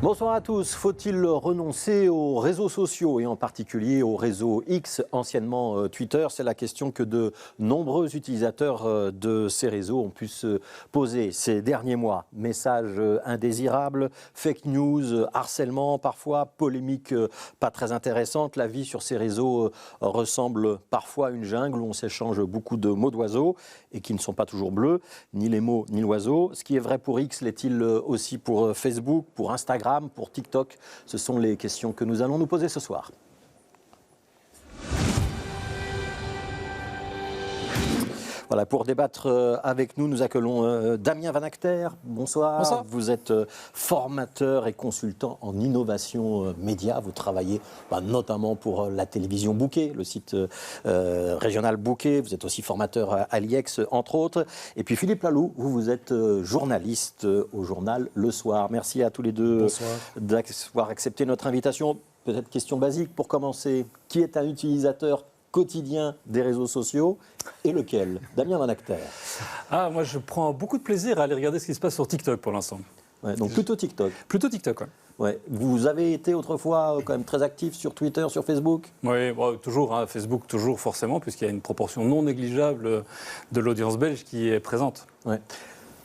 Bonsoir à tous. Faut-il renoncer aux réseaux sociaux et en particulier au réseau X, anciennement Twitter? C'est la question que de nombreux utilisateurs de ces réseaux ont pu se poser ces derniers mois. Messages indésirables, fake news, harcèlement parfois, polémiques pas très intéressantes. La vie sur ces réseaux ressemble parfois à une jungle où on s'échange beaucoup de mots d'oiseaux et qui ne sont pas toujours bleus, ni les mots ni l'oiseau. Ce qui est vrai pour X l'est-il aussi pour Facebook, pour Instagram, pour TikTok? Ce sont les questions que nous allons nous poser ce soir. Voilà, pour débattre avec nous, nous accueillons Damien Van Acter. Bonsoir. Bonsoir. Vous êtes formateur et consultant en innovation média. Vous travaillez notamment pour la télévision Bouquet, le site régional Bouquet. Vous êtes aussi formateur à l'IEX, entre autres. Et puis Philippe Laloux, vous êtes journaliste au journal Le Soir. Merci à tous les deux d'avoir accepté notre invitation. Peut-être question basique pour commencer. Qui est un utilisateur quotidien des réseaux sociaux et lequel? Damien Van Acter. Moi je prends beaucoup de plaisir à aller regarder ce qui se passe sur TikTok pour l'instant. Ouais, donc plutôt TikTok. Plutôt TikTok, oui. Ouais. Vous avez été autrefois quand même très actif sur Twitter, sur Facebook? Oui, toujours, Facebook toujours forcément, puisqu'il y a une proportion non négligeable de l'audience belge qui est présente. Ouais.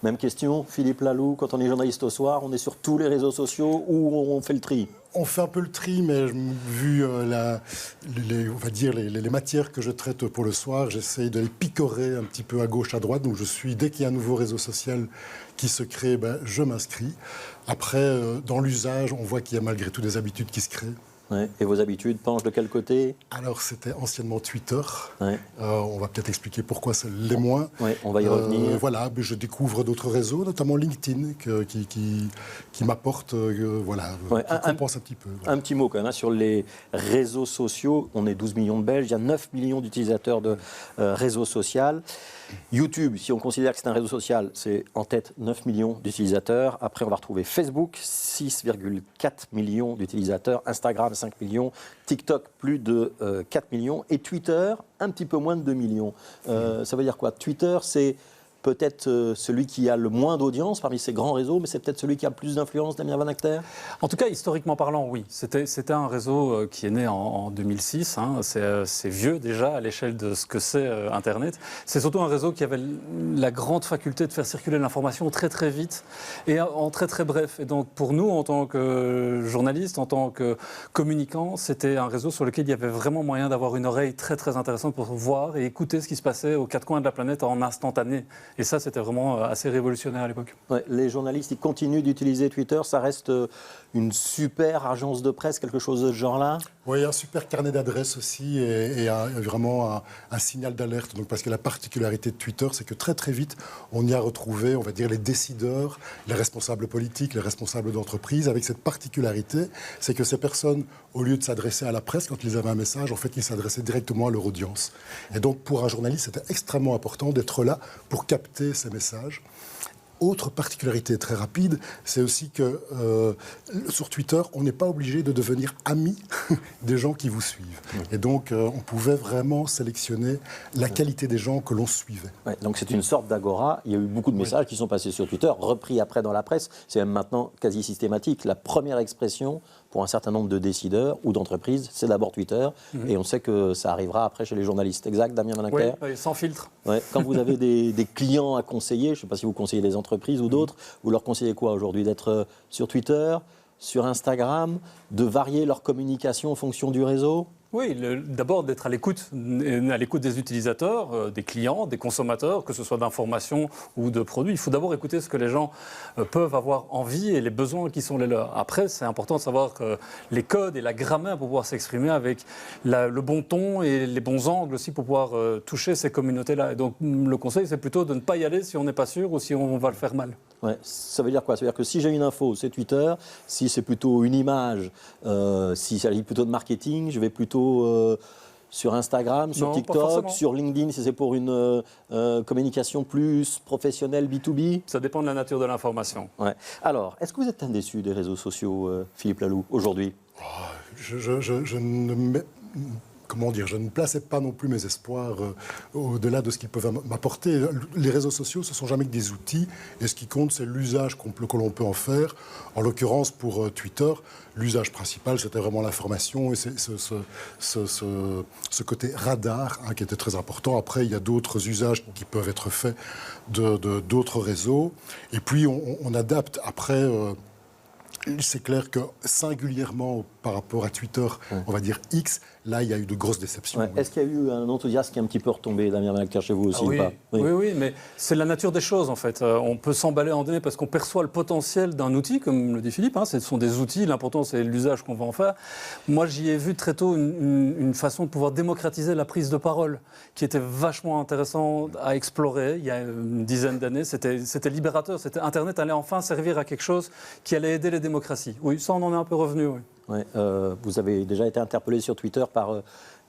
Même question, Philippe Laloux, quand on est journaliste au soir, on est sur tous les réseaux sociaux ou on fait le tri? On fait un peu le tri, mais vu les matières que je traite pour le soir, j'essaye de les picorer un petit peu à gauche, à droite. Donc dès qu'il y a un nouveau réseau social qui se crée, je m'inscris. Après, dans l'usage, on voit qu'il y a malgré tout des habitudes qui se créent. Ouais. Et vos habitudes penchent de quel côté? Alors, c'était anciennement Twitter. Ouais. On va peut-être expliquer pourquoi ça l'est moins. Ouais, on va y revenir. Voilà, je découvre d'autres réseaux, notamment LinkedIn, qui m'apporte, qui compense un petit peu. Voilà. Un petit mot quand même, sur les réseaux sociaux. On est 12 millions de Belges, il y a 9 millions d'utilisateurs de réseaux sociaux. YouTube, si on considère que c'est un réseau social, c'est en tête 9 millions d'utilisateurs. Après, on va retrouver Facebook, 6,4 millions d'utilisateurs. Instagram, 5 millions. TikTok, plus de 4 millions. Et Twitter, un petit peu moins de 2 millions. Ça veut dire quoi? Twitter, c'est peut-être celui qui a le moins d'audience parmi ces grands réseaux, mais c'est peut-être celui qui a le plus d'influence, Damien Van Acter? En tout cas, historiquement parlant, oui. C'était un réseau qui est né en 2006. C'est vieux déjà à l'échelle de ce que c'est Internet. C'est surtout un réseau qui avait la grande faculté de faire circuler l'information très très vite et en très très bref. Et donc pour nous, en tant que journalistes, en tant que communicants, c'était un réseau sur lequel il y avait vraiment moyen d'avoir une oreille très très intéressante pour voir et écouter ce qui se passait aux quatre coins de la planète en instantané. Et ça, c'était vraiment assez révolutionnaire à l'époque. Ouais, les journalistes, ils continuent d'utiliser Twitter. Ça reste une super agence de presse, quelque chose de ce genre-là? Oui, un super carnet d'adresses aussi et vraiment un signal d'alerte. Donc, parce que la particularité de Twitter, c'est que très très vite, on y a retrouvé, on va dire, les décideurs, les responsables politiques, les responsables d'entreprise, avec cette particularité, c'est que ces personnes, au lieu de s'adresser à la presse quand ils avaient un message, en fait, ils s'adressaient directement à leur audience. Et donc, pour un journaliste, c'était extrêmement important d'être là pour capter ces messages. Autre particularité très rapide, c'est aussi que sur Twitter, on n'est pas obligé de devenir ami des gens qui vous suivent. Et donc, on pouvait vraiment sélectionner la qualité des gens que l'on suivait. Ouais, donc c'est une sorte d'agora. Il y a eu beaucoup de messages qui sont passés sur Twitter, repris après dans la presse. C'est même maintenant quasi systématique. La première expression pour un certain nombre de décideurs ou d'entreprises, c'est d'abord Twitter. Et on sait que ça arrivera après chez les journalistes. Exact, Damien Van Acter? Oui, sans filtre. Ouais. Quand vous avez des clients à conseiller, je ne sais pas si vous conseillez des entreprises ou d'autres, vous leur conseillez quoi aujourd'hui? D'être sur Twitter, sur Instagram, de varier leur communication en fonction du réseau? Oui, d'abord d'être à l'écoute des utilisateurs, des clients, des consommateurs, que ce soit d'informations ou de produits. Il faut d'abord écouter ce que les gens peuvent avoir envie et les besoins qui sont les leurs. Après, c'est important de savoir que les codes et la grammaire pour pouvoir s'exprimer avec le bon ton et les bons angles aussi pour pouvoir toucher ces communautés-là. Et donc, le conseil, c'est plutôt de ne pas y aller si on n'est pas sûr ou si on va le faire mal. Ouais, ça veut dire quoi? Ça veut dire que si j'ai une info, c'est Twitter. Si c'est plutôt une image, si ça s'agit plutôt de marketing, je vais plutôt sur Instagram, sur TikTok, sur LinkedIn, si c'est pour une communication plus professionnelle, B2B? Ça dépend de la nature de l'information. Ouais. Alors, est-ce que vous êtes un déçu des réseaux sociaux, Philippe Laloux, aujourd'hui? Je ne comment dire, je ne plaçais pas non plus mes espoirs au-delà de ce qu'ils peuvent m'apporter. Les réseaux sociaux, ce ne sont jamais que des outils, et ce qui compte, c'est l'usage que l'on peut en faire. En l'occurrence, pour Twitter, l'usage principal, c'était vraiment l'information, et c'est ce côté radar qui était très important. Après, il y a d'autres usages qui peuvent être faits d'autres réseaux. Et puis, on adapte. Après, c'est clair que singulièrement par rapport à Twitter, on va dire X, là, il y a eu de grosses déceptions. Ouais. Est-ce qu'il y a eu un enthousiasme qui est un petit peu retombé, Damien Valacter, chez vous aussi ou pas? Oui, mais c'est la nature des choses, en fait. On peut s'emballer en données parce qu'on perçoit le potentiel d'un outil, comme le dit Philippe. Ce sont des outils, l'important, c'est l'usage qu'on va en faire. Moi, j'y ai vu très tôt une façon de pouvoir démocratiser la prise de parole, qui était vachement intéressant à explorer il y a une dizaine d'années. C'était libérateur. Internet allait enfin servir à quelque chose qui allait aider les démocraties. Oui, ça, on en est un peu revenu, oui. Ouais, vous avez déjà été interpellé sur Twitter par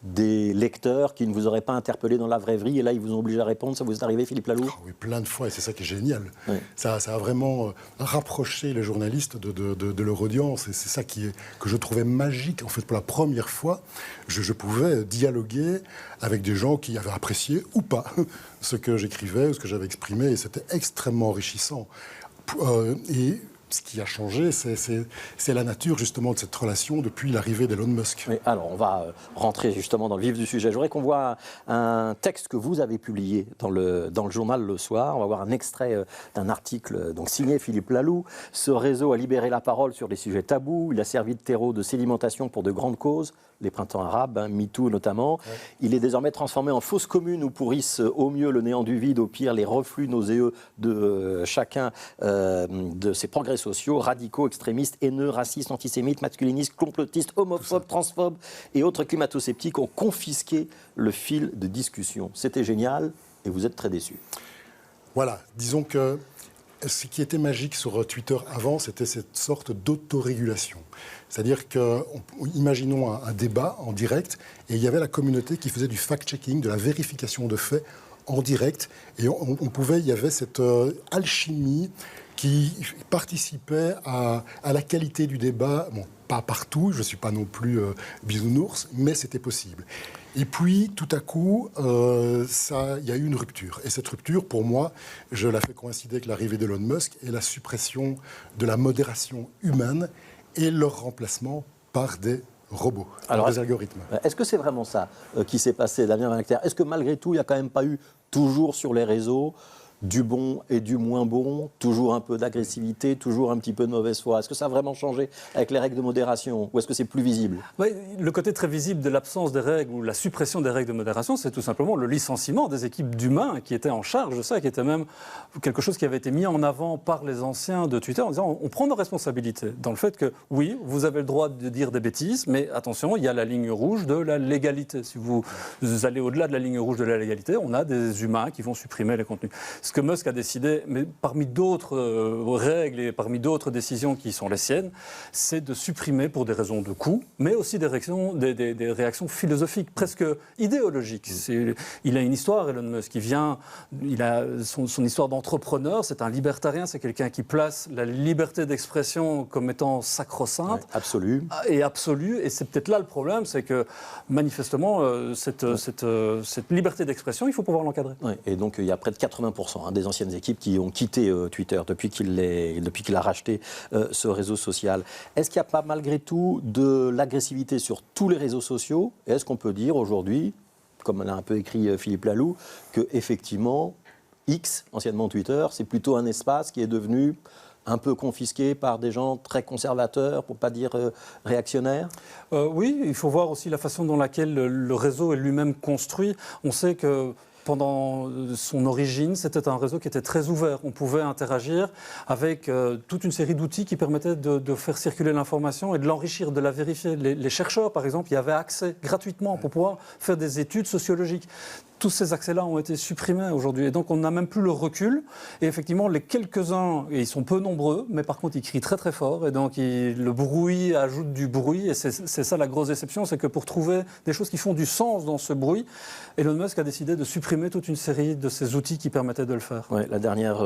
des lecteurs qui ne vous auraient pas interpellé dans la vraie vie, et là, ils vous ont obligé à répondre. Ça vous est arrivé, Philippe Laloux? Oui, plein de fois, et c'est ça qui est génial. Oui. Ça a vraiment rapproché les journalistes de leur audience, et c'est ça que je trouvais magique. En fait, pour la première fois, je pouvais dialoguer avec des gens qui avaient apprécié ou pas ce que j'écrivais ou ce que j'avais exprimé, et c'était extrêmement enrichissant. Et ce qui a changé, c'est la nature justement de cette relation depuis l'arrivée d'Elon Musk. Oui, alors, on va rentrer justement dans le vif du sujet. Je voudrais qu'on voit un texte que vous avez publié dans le journal Le Soir. On va voir un extrait d'un article signé Philippe Laloux. Ce réseau a libéré la parole sur des sujets tabous. Il a servi de terreau de sédimentation pour de grandes causes, les printemps arabes, MeToo notamment. Ouais. Il est désormais transformé en fosse commune où pourrissent au mieux le néant du vide, au pire les reflux nauséeux de chacun de ces progrès sociaux, radicaux, extrémistes, haineux, racistes, antisémites, masculinistes, complotistes, homophobes, transphobes et autres climato-sceptiques ont confisqué le fil de discussion. C'était génial et vous êtes très déçus. Voilà, disons que ce qui était magique sur Twitter avant, c'était cette sorte d'autorégulation. C'est-à-dire que, imaginons un débat en direct, et il y avait la communauté qui faisait du fact-checking, de la vérification de faits en direct, et il y avait cette alchimie qui participait à la qualité du débat. Bon, pas partout, je ne suis pas non plus bisounours, mais c'était possible. Et puis, tout à coup, il y a eu une rupture. Et cette rupture, pour moi, je la fais coïncider avec l'arrivée d'Elon Musk et la suppression de la modération humaine et leur remplacement par des robots, par des algorithmes. Est-ce que c'est vraiment ça qui s'est passé, Damien Valacter? Est-ce que malgré tout, il n'y a quand même pas eu toujours sur les réseaux du bon et du moins bon, toujours un peu d'agressivité, toujours un petit peu de mauvaise foi? Est-ce que ça a vraiment changé avec les règles de modération ou est-ce que c'est plus visible? Oui, le côté très visible de l'absence des règles ou la suppression des règles de modération, c'est tout simplement le licenciement des équipes d'humains qui étaient en charge de ça, qui était même quelque chose qui avait été mis en avant par les anciens de Twitter en disant on prend nos responsabilités dans le fait que oui, vous avez le droit de dire des bêtises, mais attention, il y a la ligne rouge de la légalité. Si vous allez au-delà de la ligne rouge de la légalité, on a des humains qui vont supprimer les contenus. Ce que Musk a décidé, mais parmi d'autres règles et parmi d'autres décisions qui sont les siennes, c'est de supprimer pour des raisons de coût, mais aussi des réactions philosophiques, presque idéologiques. Il a une histoire, Elon Musk, il a son histoire d'entrepreneur, c'est un libertarien, c'est quelqu'un qui place la liberté d'expression comme étant sacro-sainte. Absolue. Et absolue, et c'est peut-être là le problème, c'est que manifestement, cette liberté d'expression, il faut pouvoir l'encadrer. Ouais, et donc il y a près de 80% des anciennes équipes qui ont quitté Twitter depuis qu'il a racheté ce réseau social. Est-ce qu'il n'y a pas malgré tout de l'agressivité sur tous les réseaux sociaux? Et est-ce qu'on peut dire aujourd'hui, comme l'a un peu écrit Philippe Laloux, qu'effectivement X, anciennement Twitter, c'est plutôt un espace qui est devenu un peu confisqué par des gens très conservateurs, pour ne pas dire réactionnaires? Oui, il faut voir aussi la façon dans laquelle le réseau est lui-même construit. On sait que pendant son origine, c'était un réseau qui était très ouvert. On pouvait interagir avec toute une série d'outils qui permettaient de faire circuler l'information et de l'enrichir, de la vérifier. Les chercheurs, par exemple, y avaient accès gratuitement pour pouvoir faire des études sociologiques. Tous ces accès-là ont été supprimés aujourd'hui. Et donc, on n'a même plus le recul. Et effectivement, les quelques-uns, et ils sont peu nombreux, mais par contre, ils crient très très fort. Et donc, le bruit ajoute du bruit. Et c'est ça la grosse déception, c'est que pour trouver des choses qui font du sens dans ce bruit, Elon Musk a décidé de supprimer toute une série de ces outils qui permettaient de le faire. Ouais, la dernière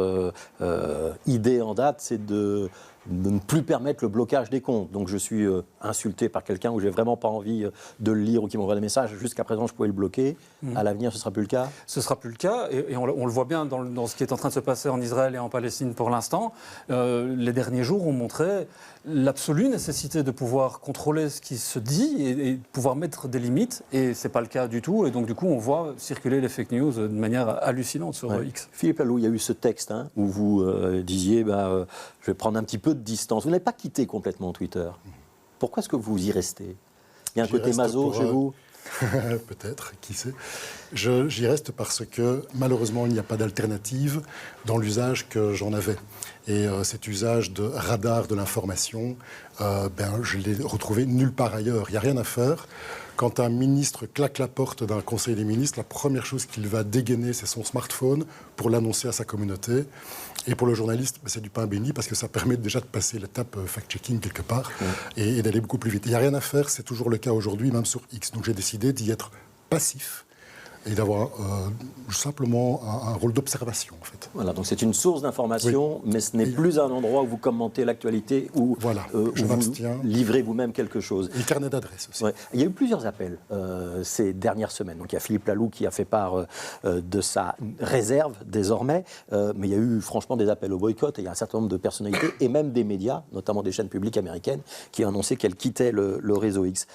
idée en date, c'est de de ne plus permettre le blocage des comptes. Donc je suis insulté par quelqu'un où j'ai vraiment pas envie de le lire ou qui m'envoie des messages. Jusqu'à présent, je pouvais le bloquer. À l'avenir, ce sera plus le cas. Ce sera plus le cas, et on le voit bien dans ce qui est en train de se passer en Israël et en Palestine pour l'instant. Les derniers jours ont montré l'absolue nécessité de pouvoir contrôler ce qui se dit et de pouvoir mettre des limites, et c'est pas le cas du tout. Et donc du coup, on voit circuler les fake news de manière hallucinante sur X. Philippe Laloux, il y a eu ce texte où vous disiez je vais prendre un petit peu de distance. Vous n'avez pas quitté complètement Twitter. Pourquoi est-ce que vous y restez? Il y a un côté maso chez vous? Peut-être, qui sait. J'y reste parce que malheureusement, il n'y a pas d'alternative dans l'usage que j'en avais. Et cet usage de radar de l'information, je l'ai retrouvé nulle part ailleurs. Il n'y a rien à faire. Quand un ministre claque la porte d'un conseil des ministres, la première chose qu'il va dégainer, c'est son smartphone pour l'annoncer à sa communauté. Et pour le journaliste, c'est du pain béni parce que ça permet déjà de passer l'étape fact-checking quelque part et d'aller beaucoup plus vite. Il n'y a rien à faire, c'est toujours le cas aujourd'hui, même sur X. Donc j'ai décidé d'y être passif et d'avoir simplement un rôle d'observation, en fait. Voilà, donc c'est une source d'information, mais ce n'est plus un endroit où vous commentez l'actualité, où, je m'abstiens. Vous livrez vous-même quelque chose. Et carnet d'adresse aussi. Ouais. Il y a eu plusieurs appels ces dernières semaines. Donc il y a Philippe Laloux qui a fait part de sa réserve désormais, mais il y a eu franchement des appels au boycott, et il y a un certain nombre de personnalités, et même des médias, notamment des chaînes publiques américaines, qui ont annoncé qu'elles quittaient le réseau X.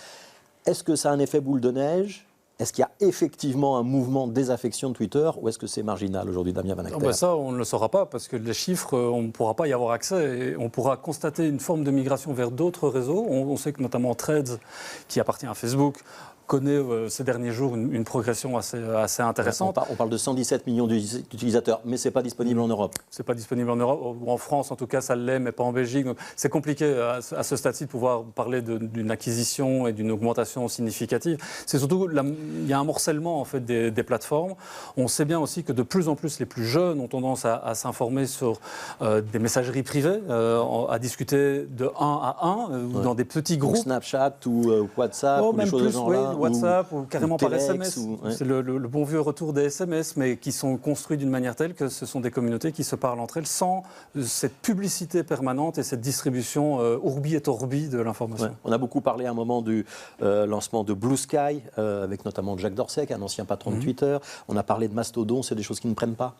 Est-ce que ça a un effet boule de neige ? Est-ce qu'il y a effectivement un mouvement de désaffection de Twitter ou est-ce que c'est marginal aujourd'hui, Damien Van Acter? Ça, on ne le saura pas parce que les chiffres, on ne pourra pas y avoir accès. Et on pourra constater une forme de migration vers d'autres réseaux. On sait que notamment Threads, qui appartient à Facebook, connaît ces derniers jours une progression assez intéressante. On parle de 117 millions d'utilisateurs, mais ce n'est pas disponible en Europe. Ce n'est pas disponible en Europe, ou en France en tout cas, ça l'est, mais pas en Belgique. Donc c'est compliqué à ce stade-ci de pouvoir parler d'une acquisition et d'une augmentation significative. C'est surtout, il y a un morcellement en fait, des plateformes. On sait bien aussi que de plus en plus les plus jeunes ont tendance à s'informer sur des messageries privées, à discuter de 1 à 1, ou dans des petits groupes. Donc Snapchat ou WhatsApp, ou des choses de genre-là. WhatsApp ou carrément par SMS. Ouais. C'est le bon vieux retour des SMS, mais qui sont construits d'une manière telle que ce sont des communautés qui se parlent entre elles sans cette publicité permanente et cette distribution ourbi et torbi de l'information. Ouais. On a beaucoup parlé à un moment du lancement de Blue Sky, avec notamment Jack Dorsey, un ancien patron de Twitter. On a parlé de Mastodon, c'est des choses qui ne prennent pas?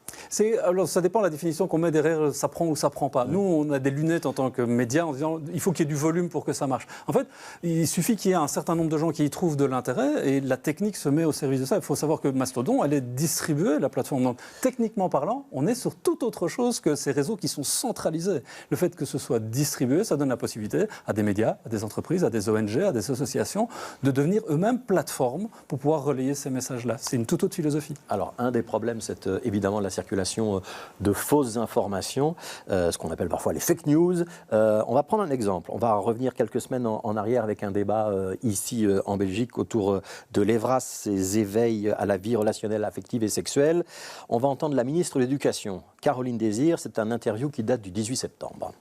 Alors, ça dépend de la définition qu'on met derrière, ça prend ou ça prend pas. Nous, on a des lunettes en tant que médias en disant il faut qu'il y ait du volume pour que ça marche. En fait, il suffit qu'il y ait un certain nombre de gens qui y trouvent de l'intérêt et la technique se met au service de ça. Il faut savoir que Mastodon, elle est distribuée, la plateforme. Donc, techniquement parlant, on est sur toute autre chose que ces réseaux qui sont centralisés. Le fait que ce soit distribué, ça donne la possibilité à des médias, à des entreprises, à des ONG, à des associations de devenir eux-mêmes plateformes pour pouvoir relayer ces messages-là. C'est une toute autre philosophie. Alors, un des problèmes, c'est évidemment la circulation de fausses informations, ce qu'on appelle parfois les fake news. On va prendre un exemple. On va revenir quelques semaines en arrière avec un débat ici en Belgique autour de l'EVRAS, ces éveils à la vie relationnelle, affective et sexuelle. On va entendre la ministre de l'Éducation, Caroline Désir. C'est un interview qui date du 18 septembre.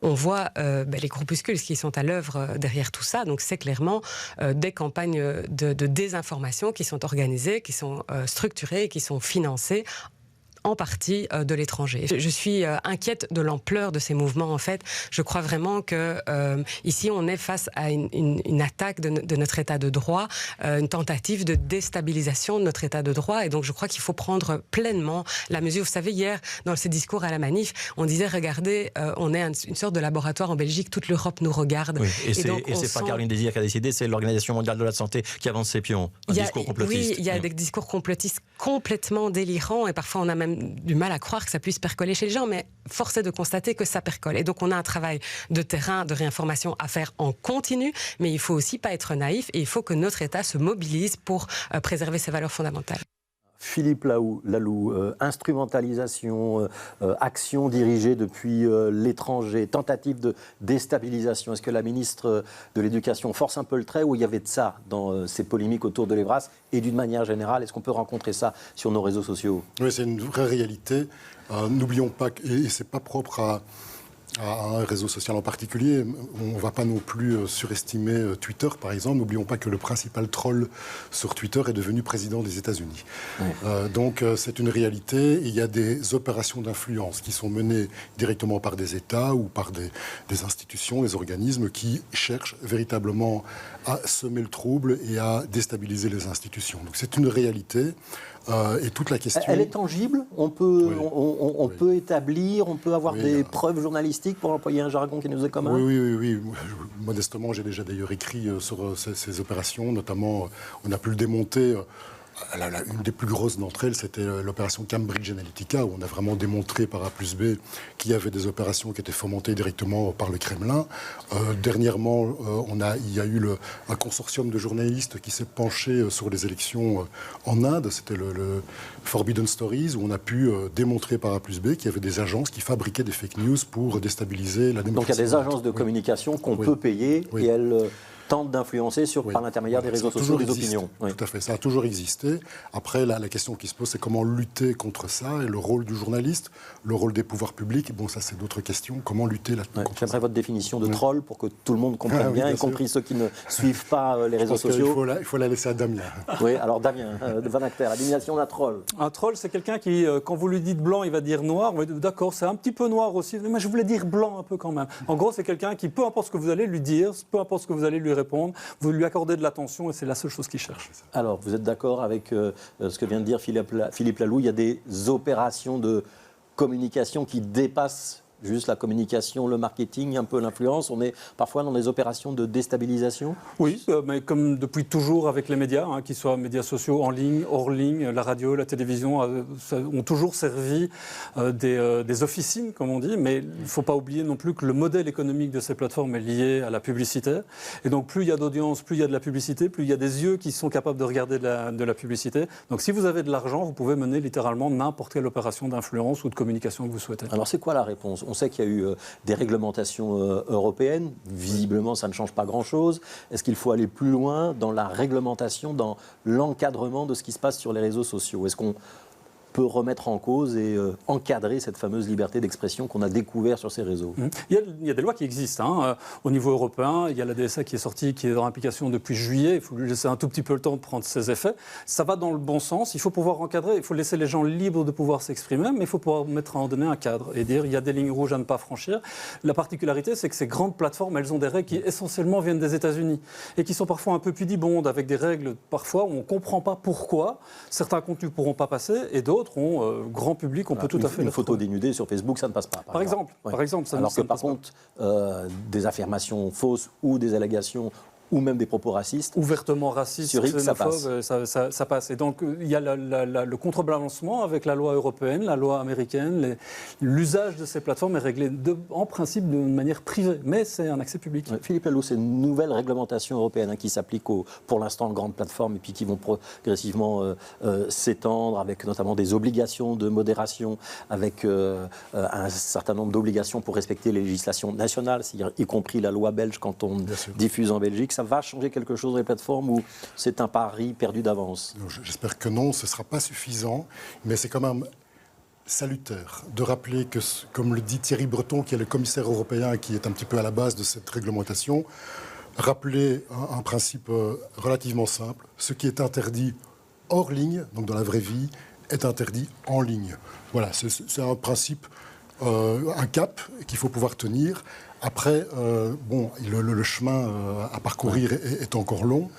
On voit les groupuscules qui sont à l'œuvre derrière tout ça. Donc c'est clairement des campagnes de désinformation qui sont organisées, qui sont structurées, qui sont financées en partie de l'étranger. Je suis inquiète de l'ampleur de ces mouvements, en fait. Je crois vraiment que ici, on est face à une attaque de notre état de droit, une tentative de déstabilisation de notre état de droit. Et donc, je crois qu'il faut prendre pleinement la mesure. Vous savez, hier, dans ces discours à la manif, on disait, regardez, on est une sorte de laboratoire en Belgique, toute l'Europe nous regarde. Oui, et c'est pas Caroline Désir qui a décidé, c'est l'Organisation mondiale de la santé qui avance ses pions. Un discours complotiste. Oui, il y a des discours complotistes complètement délirants et parfois on a même du mal à croire que ça puisse percoler chez les gens, mais force est de constater que ça percole. Et donc on a un travail de terrain, de réinformation à faire en continu, mais il ne faut aussi pas être naïf et il faut que notre État se mobilise pour préserver ses valeurs fondamentales. Philippe Laloux, instrumentalisation, action dirigée depuis l'étranger, tentative de déstabilisation. Est-ce que la ministre de l'Éducation force un peu le trait ou il y avait de ça dans ces polémiques autour de l'EVRAS? Et d'une manière générale, est-ce qu'on peut rencontrer ça sur nos réseaux sociaux? Oui, c'est une vraie réalité. N'oublions pas, et ce n'est pas propre à un réseau social en particulier. On ne va pas non plus surestimer Twitter, par exemple. N'oublions pas que le principal troll sur Twitter est devenu président des États-Unis. Donc c'est une réalité. Il y a des opérations d'influence qui sont menées directement par des États ou par des institutions, des organismes qui cherchent véritablement à semer le trouble et à déstabiliser les institutions. Donc c'est une réalité. Et toute la question... Elle est tangible, on peut établir, on peut avoir des preuves journalistiques, pour employer un jargon qui nous est commun. Oui. Modestement, j'ai déjà d'ailleurs écrit sur ces opérations, notamment on a pu le démonter. Une des plus grosses d'entre elles, c'était l'opération Cambridge Analytica, où on a vraiment démontré par A+B qu'il y avait des opérations qui étaient fomentées directement par le Kremlin. Dernièrement, il y a eu un consortium de journalistes qui s'est penché sur les élections en Inde. C'était le Forbidden Stories, où on a pu démontrer par A+B qu'il y avait des agences qui fabriquaient des fake news pour déstabiliser la démocratie. Donc il y a des agences de communication qu'on peut payer et elles... tente d'influencer par l'intermédiaire des réseaux sociaux, des opinions. Tout à fait, ça a toujours existé. Après, la question qui se pose, c'est comment lutter contre ça, et le rôle du journaliste, le rôle des pouvoirs publics. Bon, ça, c'est d'autres questions. Comment lutter contre ça. J'aimerais votre définition de troll pour que tout le monde comprenne bien, y compris ceux qui ne suivent pas les réseaux sociaux. Il faut la laisser à Damien. Oui, alors Damien, Van Acter, l'élimination d'un troll. Un troll, c'est quelqu'un qui, quand vous lui dites blanc, il va dire noir. D'accord, c'est un petit peu noir aussi, mais je voulais dire blanc un peu quand même. En gros, c'est quelqu'un qui, peu importe ce que vous allez lui dire, peu importe ce que vous allez lui répondre, vous lui accordez de l'attention et c'est la seule chose qu'il cherche. Alors, vous êtes d'accord avec ce que vient de dire Philippe Laloux? Il y a des opérations de communication qui dépassent juste la communication, le marketing, un peu l'influence. On est parfois dans des opérations de déstabilisation. Oui, mais comme depuis toujours avec les médias, qu'ils soient médias sociaux en ligne, hors ligne, la radio, la télévision, ont toujours servi des officines, comme on dit. Mais il ne faut pas oublier non plus que le modèle économique de ces plateformes est lié à la publicité. Et donc plus il y a d'audience, plus il y a de la publicité, plus il y a des yeux qui sont capables de regarder de la publicité. Donc si vous avez de l'argent, vous pouvez mener littéralement n'importe quelle opération d'influence ou de communication que vous souhaitez. Alors c'est quoi la réponse? On sait qu'il y a eu des réglementations européennes. Visiblement, ça ne change pas grand-chose. Est-ce qu'il faut aller plus loin dans la réglementation, dans l'encadrement de ce qui se passe sur les réseaux sociaux? Est-ce qu'on peut remettre en cause et encadrer cette fameuse liberté d'expression qu'on a découvert sur ces réseaux? Il y a des lois qui existent. Au niveau européen, il y a la DSA qui est sortie, qui est en application depuis juillet. Il faut lui laisser un tout petit peu le temps de prendre ses effets. Ça va dans le bon sens. Il faut pouvoir encadrer. Il faut laisser les gens libres de pouvoir s'exprimer, mais il faut pouvoir en donner un cadre et dire il y a des lignes rouges à ne pas franchir. La particularité, c'est que ces grandes plateformes, elles ont des règles qui essentiellement viennent des États-Unis et qui sont parfois un peu pudibondes, avec des règles parfois où on ne comprend pas pourquoi certains contenus ne pourront pas passer et d'autres grand public, on peut tout à fait... Une photo dénudée sur Facebook, ça ne passe pas. Par exemple. Alors que par contre, des affirmations fausses ou des allégations ou même des propos racistes. Ouvertement racistes, sur X, ça passe. Et donc, il y a le contrebalancement avec la loi européenne, la loi américaine. L'usage de ces plateformes est réglé en principe de manière privée, mais c'est un accès public. Philippe Laloux, c'est une nouvelle réglementation européenne qui s'applique pour l'instant aux grandes plateformes et puis qui vont progressivement s'étendre avec notamment des obligations de modération, avec un certain nombre d'obligations pour respecter les législations nationales, y compris la loi belge quand on diffuse en Belgique. Ça va changer quelque chose dans les plateformes ou c'est un pari perdu d'avance? J'espère que non, ce ne sera pas suffisant, mais c'est quand même salutaire de rappeler que, comme le dit Thierry Breton, qui est le commissaire européen qui est un petit peu à la base de cette réglementation, rappeler un principe relativement simple. Ce qui est interdit hors ligne, donc dans la vraie vie, est interdit en ligne. Voilà, c'est un principe, un cap qu'il faut pouvoir tenir. Après, le chemin à parcourir est encore long.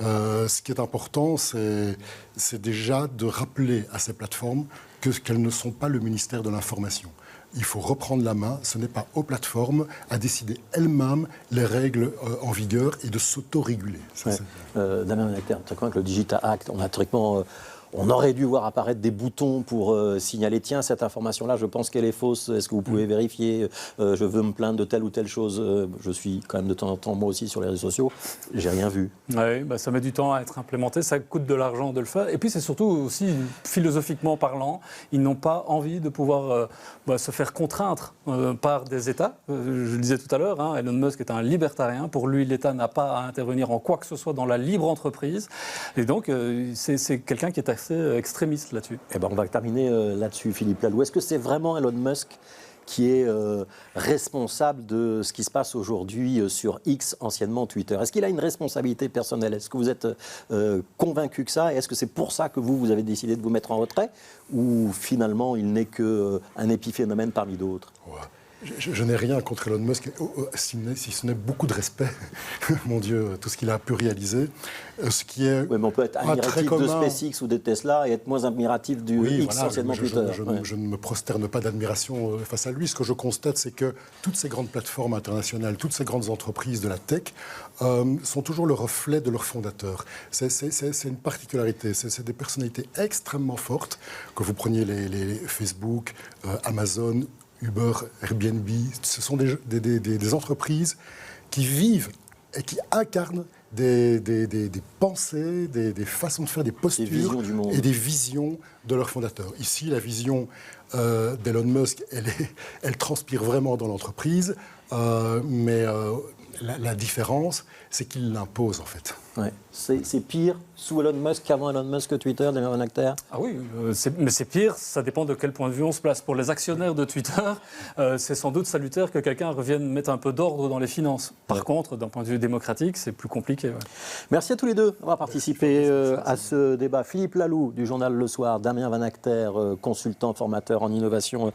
Ce qui est important, c'est déjà de rappeler à ces plateformes qu'elles ne sont pas le ministère de l'Information. Il faut reprendre la main. Ce n'est pas aux plateformes à décider elles-mêmes les règles en vigueur et de s'auto-réguler. Damien Van Acter, tu crois que le Digital Act, on aurait dû voir apparaître des boutons pour signaler, tiens, cette information-là, je pense qu'elle est fausse, est-ce que vous pouvez vérifier, je veux me plaindre de telle ou telle chose. Je suis quand même de temps en temps, moi aussi, sur les réseaux sociaux, j'ai rien vu. Oui, ça met du temps à être implémenté, ça coûte de l'argent de le faire. Et puis c'est surtout aussi, philosophiquement parlant, ils n'ont pas envie de pouvoir se faire contraindre par des États. Je le disais tout à l'heure, Elon Musk est un libertarien. Pour lui, l'État n'a pas à intervenir en quoi que ce soit dans la libre entreprise. Et donc, c'est quelqu'un qui est assez extrémiste là-dessus. On va terminer là-dessus, Philippe Laloux. Est-ce que c'est vraiment Elon Musk qui est responsable de ce qui se passe aujourd'hui sur X, anciennement Twitter. Est-ce qu'il a une responsabilité personnelle? Est-ce que vous êtes convaincu que ça? Et est-ce que c'est pour ça que vous avez décidé de vous mettre en retrait? Ou finalement, il n'est qu'un épiphénomène parmi d'autres? Ouais. Je n'ai rien contre Elon Musk, si ce n'est beaucoup de respect, mon Dieu, tout ce qu'il a pu réaliser. Ce qui est oui, mais on peut être admiratif de SpaceX ou de Tesla et être moins admiratif du X, anciennement Twitter. Je ne me prosterne pas d'admiration face à lui. Ce que je constate, c'est que toutes ces grandes plateformes internationales, toutes ces grandes entreprises de la tech sont toujours le reflet de leurs fondateurs. C'est une particularité. C'est des personnalités extrêmement fortes. Que vous preniez les Facebook, Amazon, Uber, Airbnb, ce sont des entreprises qui vivent et qui incarnent des pensées, des façons de faire, des postures et des visions de leurs fondateurs. Ici, la vision d'Elon Musk, elle transpire vraiment dans l'entreprise, mais la différence, c'est qu'il l'impose en fait. Ouais. C'est pire sous Elon Musk qu'avant Elon Musk que Twitter, Damien Van Acter? Ah oui, mais c'est pire, ça dépend de quel point de vue on se place. Pour les actionnaires de Twitter, c'est sans doute salutaire que quelqu'un revienne mettre un peu d'ordre dans les finances. Par contre, d'un point de vue démocratique, c'est plus compliqué. Ouais. Merci à tous les deux d'avoir participé à ce débat. Philippe Laloux du journal Le Soir, Damien Van Acter, consultant, formateur en innovation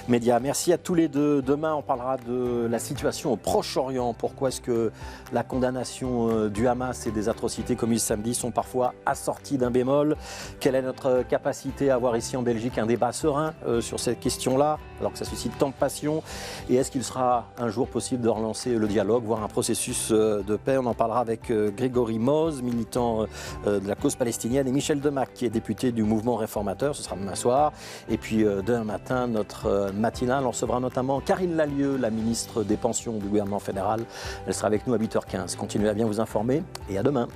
média. Merci à tous les deux. Demain, on parlera de la situation au Proche-Orient. Pourquoi est-ce que la condamnation du Hamas et des atrocités commises samedi sont parfois assorties d'un bémol? Quelle est notre capacité à avoir ici en Belgique un débat serein sur cette question-là, alors que ça suscite tant de passion? Et est-ce qu'il sera un jour possible de relancer le dialogue, voire un processus de paix? On en parlera avec Grégory Moz, militant de la cause palestinienne, et Michel Demac, qui est député du mouvement réformateur. Ce sera demain soir. Et puis demain matin, notre matinale, on recevra notamment Karine Lallieu, la ministre des Pensions du gouvernement fédéral. Elle sera avec nous à 8h15. Continuez à bien vous informer et à demain.